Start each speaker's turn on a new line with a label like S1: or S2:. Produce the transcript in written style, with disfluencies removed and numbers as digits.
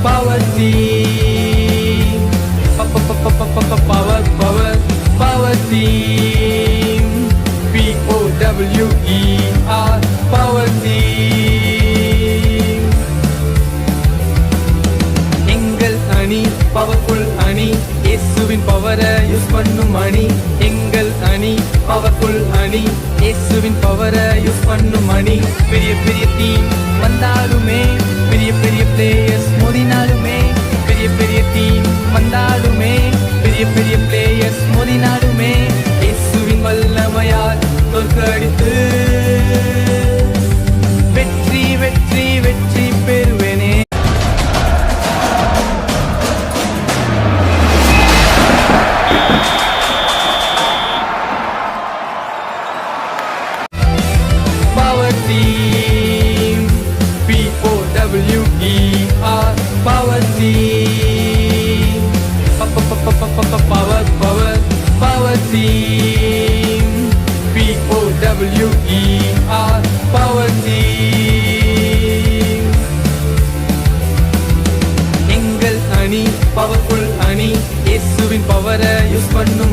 S1: power team. Power team. POWER power team. எங்கள் அணி powerful அணி, இயேசுவின் பவரை யூஸ் பண்ணும் அணி. எங்கள் அணி பவர்ஃபுல் அணி, இயேசுவின் பவரை யூஸ் பண்ணும் அணி. பெரிய பெரிய டீம் வந்தாலுமே, பெரிய பெரிய பிளேயர்ஸ் மோதினாலுமே, பெரிய பெரிய டீம் வந்தாலுமே, பெரிய பெரிய பிளேயர்ஸ் மோதினாலுமே, இயேசுவின் வல்லமையால் தோற்கடித்து வெற்றி வெற்றி வெற்றி பெறுவேனே. Power team, POWER power team. Power team, POWER power team. எங்கள் அணி பவர்ஃபுல் அணி, இயேசுவின் பவரை யூஸ் பண்ணும்